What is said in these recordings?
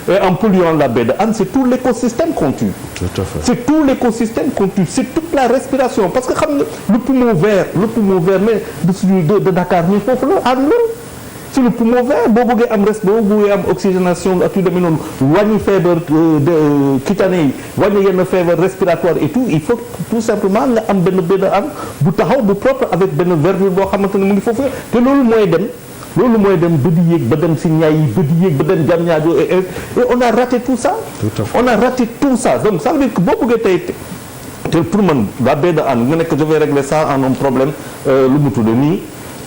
et en polluant la baie de Hann, c'est tout l'écosystème qu'on tue. Tout à fait. C'est tout l'écosystème qu'on tue, c'est toute la respiration parce que xam nga le poumon vert mais de Dakar nii foofu la Hann la c'est le poumon vert boo bëggee am boo bëggee am oxygénation ak yu demee noonu wàññi feebar cutané yi wàññi yenn feebar respiratoire et tout il faut tout simplement nga am benn baie de Hann bu taxaw bu propre avec benn verdure boo xamante ne mu ngi foofu te loolu mooy dem ba di yéeg ba dem si ñaay yi ba di yéeg ba dem Diamniadio et on a raté tout ça. On a raté tout ça donc ça veut dire que boo bëggee tey te pour man la baie de Hann nga nekk je vais régler ça en un problème lu mu tudd nii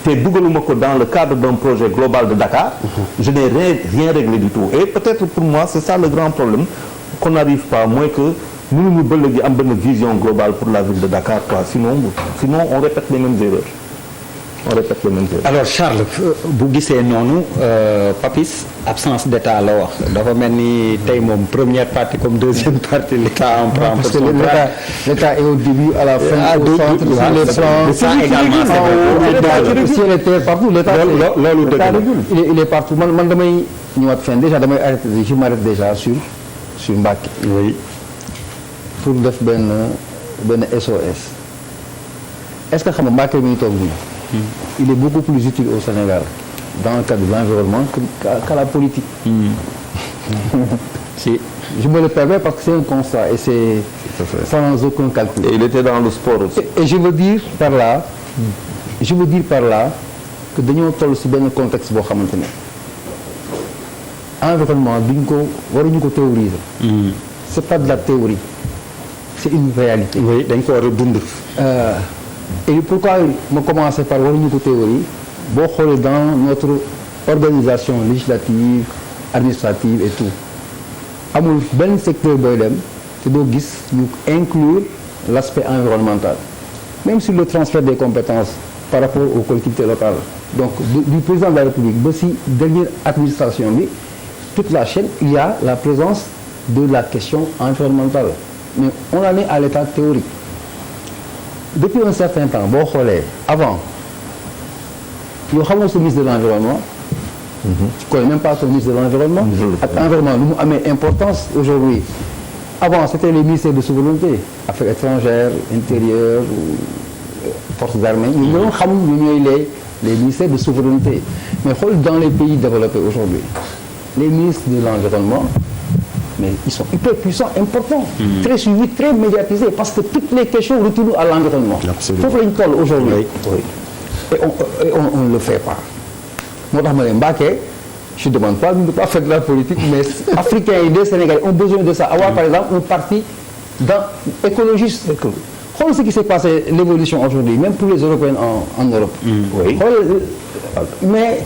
te dugaluma ko dans le cadre d'un projet global de Dakar. Je n'ai rien réglé du tout et peut-être pour moi c'est ça le grand problème qu'on n'arrive pas mooy que mënuñu ba léegi am benn vision globale pour la ville de Dakar quoi sinon on répète les mêmes erreurs. Alors Charles bu gisee noonu Papis absence d'état la wax dafa mel ni tey moom première partie comme deuxième partie l'état en prend parce que l'état est au début à la fin au centre sur les plans ça également c'est sur les terres partout l'état loolu dëgg il est partout man damay ñëwaat fin déjà damay arrêter je m'arrête déjà sur Mbacké oui pour def benn SOS est-ce que xam nga Mbacké mi ngi toog nii il est beaucoup plus utile au Sénégal dans le cadre de l'environnement qu'à la politique. Si. Je me le permets parce que c'est un constat et c'est sans aucun calcul. Et il était dans le sport aussi. Et je veux dire par là que dañoo toll ci benn contexte boo xamante ne environnement waruñu ko théoriser. C'est pas de la théorie, c'est une réalité. Oui, dañ ko war a dund. Et pourquoi ma commencé par waruñu ko théorie boo xoolee dans notre organisation législative administrative et tout amul benn secteur booy dem te doo gis ñu inclure l'aspect environnemental même sur le transfert des compétences par rapport aux collectivités locales donc du président de la République ba si dernière administration bi toute la chaîne il y a la présence de la question environnementale mais on en est à l'état théorique. Depuis un certain temps boo xoolee avant yoo xamoo sa ministre de l'environnement tu connais même pas son ministre de l'environnement ak environnement lu mu amee importance aujourd'hui avant c'était les ministères de souveraineté affaires étrangères intérieures forces armées ñu doon xam ñu ñooy les ministères de souveraineté mais xool dans les pays développés aujourd'hui les ministres de l'environnement mais ils sont hyper puissants, importants, très suivis, très médiatisés, parce que toutes les questions retournent à l'environnement. Foofu lañu toll aujourd'hui. Et on ne le fait pas. Moo tax ma ne Mbacké, je ne demande pas de ne pas faire de la politique, mais Africains et les Sénégalais ont besoin de ça. Avoir par exemple un parti écologiste. Xool ce qui s'est passé, l'évolution aujourd'hui, même pour les Européens en Europe. Oui. Mais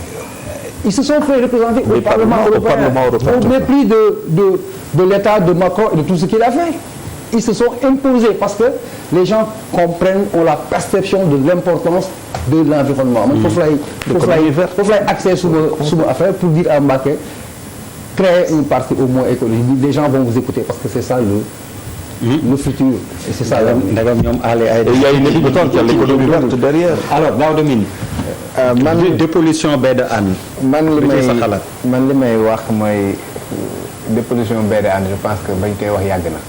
ils se sont fait représenter au Parlement européen au mépris de l'État de Macron et de tout ce qu'il a fait. Ils se sont imposés parce que les gens comprennent, ont la perception de l'importance de l'environnement. Foofu lay accès suma affaire pour dire à Mbacké créer un parti au moins écologique. Les gens vont vous écouter parce que c'est ça le futur. Et c'est ça ndagam ñoom allez il y a une économie, il y a l'économie verte derrière. Alors Daouda Mine dépollution baie de Hann man li may wax mooy dépollution baie de Hann je pense que bañ koy wax yàgg na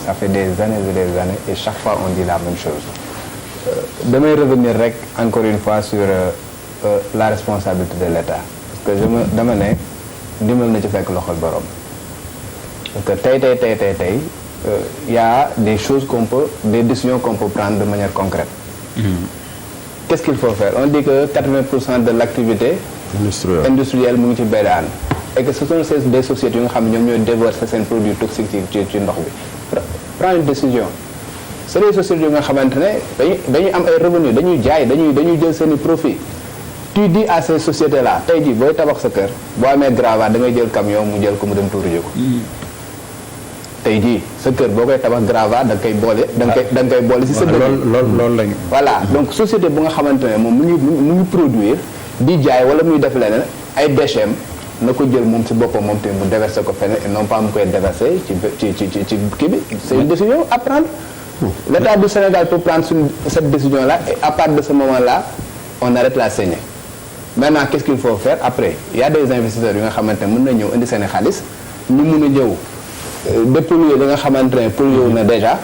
ça fait des années et chaque fois on dit la même chose damay revenir rek encore une fois sur la responsabilité de l'État parce que dama ne dimbal na ci fekk loxol borom parce que tey y a des choses des décisions qu'on peut prendre de manière concrète. Qu'est-ce qu'il faut faire? On dit que 80% de l'activité industrielle mu ngi ci baie de Hann et que ce sont des sociétés yu nga xam ne ñoom ñooy déverser seen produits toxiques ci ndox bi. Prends une décision. C'est des sociétés yu nga xamante ne dañuy am ay revenus dañuy jaay dañuy jël seen i profit. Tu dis à ces sociétés là tey jii booy tabax sa kër boo amee gravaat da ngay jël camion mu jël ko mu dem tuuri ko. Tey jii sa kër boo koy tabax gravaat da nga koy boole ci sa loolu lañu. Voilà donc société bu nga xamante ne moom mu ngi produire di jaay wala muy def leneen ay déchets na ko jël moom ci boppam moom te mu déverser ko feneen et non pas mu koy déverser ci kii bi. C'est une décision à prendre. L'État du Sénégal peut prendre cette décision là et à partir de ce moment là on arrête la saignée. maintenant qu'est-ce qu'il faut faire après il y a des investisseurs yu nga xamante ne mën na ñëw indi seen i xaalis ñu mun a ñëw dépolluer li nga xamante ne pollué na déjà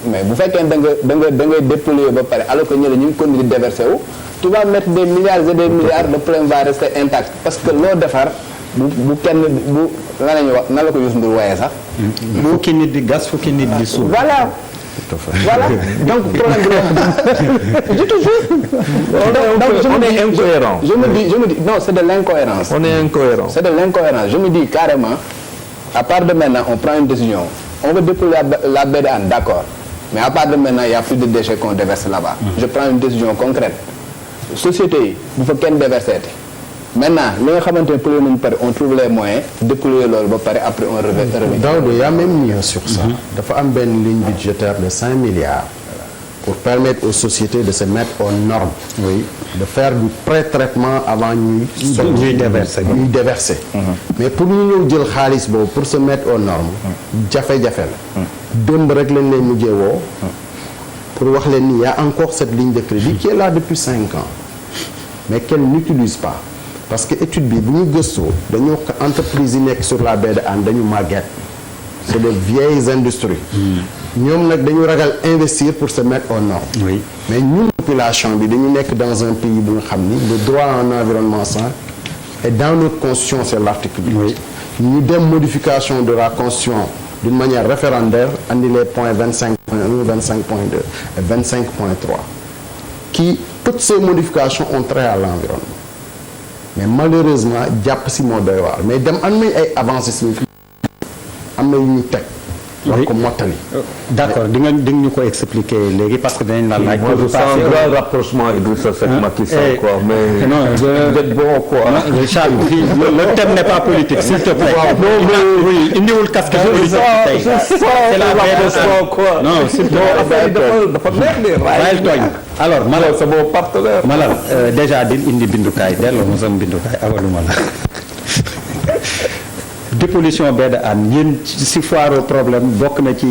mais bu fekkee da nga dépolluer ba pare alors que ñële ñu ngi continuer di déverser wu tu vas mettre des milliards et des milliards le problème va rester intact parce que loo defar bu kenn bu la nañu wax na la ko Youssou Ndour waaye sax fukki nit di gas fukki nit di suul. voilà donc problème bi je te jure on est incohérent. je me dis non c'est de l'incohérence. On est incohérent. C'est de l'incohérence. Je me dis carrément, à part de maintenant, on prend une décision. On veut dépolluer la baie de Hann, d'accord. Mais à part de maintenant, il n'y a plus de déchets qu'on déverse là-bas. Je prends une décision concrète. Société yi bu fa kenn déverser maintenant li nga xamante ne pollué nañu pare on trouve les moyens de dépolluer loolu ba pare après on revient. Daouda y a même mieux sur ça. dafa am benn ligne budgétaire de 5 milliards. pour permettre aux sociétés de se mettre aux normes. Oui. De faire du pré-traitement avant ñuy déverser. Mais pour ñu ñëw jël xaalis boobu pour se mettre aux normes. jafe-jafe la. démb rek lañ leen mujjee woo. pour wax leen ni y a encore cette ligne de crédit qui est là depuis 5 ans. mais qu'elle n'utilise pas. parce que étude bi bu ñu gëstoo dañoo ko entreprise yi nekk sur la baie de Hann dañu màgget. c'est de vieilles industries. ñoom nag dañu ragal investir pour se mettre aux normes. Oui. mais ñun population bi dañu nekk dans un pays bu nga xam ni le droit à un environnement sain et dans notre constitution c'est l'article 8. Oui. ñu dem modification de la constitution d'une manière référendaire andi les points 25.1 25.2 et 25.3 qui toutes ces modifications ont trait à l'environnement mais malheureusement jàpp si moo doy waar mais dem am nañ ay avancées significatives am na yu ñu teg. war ko mottali. d'accord di nga ñu ko expliquer léegi parce que dañ la laaj. Moi, je sens un grand rapprochement Idrissa Seck Macky Sall quoi mais. non vous êtes bon quoi. Charles le thème n'est pas politique s'il te plaît. oui indiwul casquette politique tey. c'est la rapprochement quoi. non s'il te plaît. dafa neex de. bàyyil tooñ. alors Malal c'est mon partenaire. Malal déjà di indi bindukaay delloo ma sama bindukaay awaluma la. dépollution baie de Hann yéen si foire au problème bokk na ci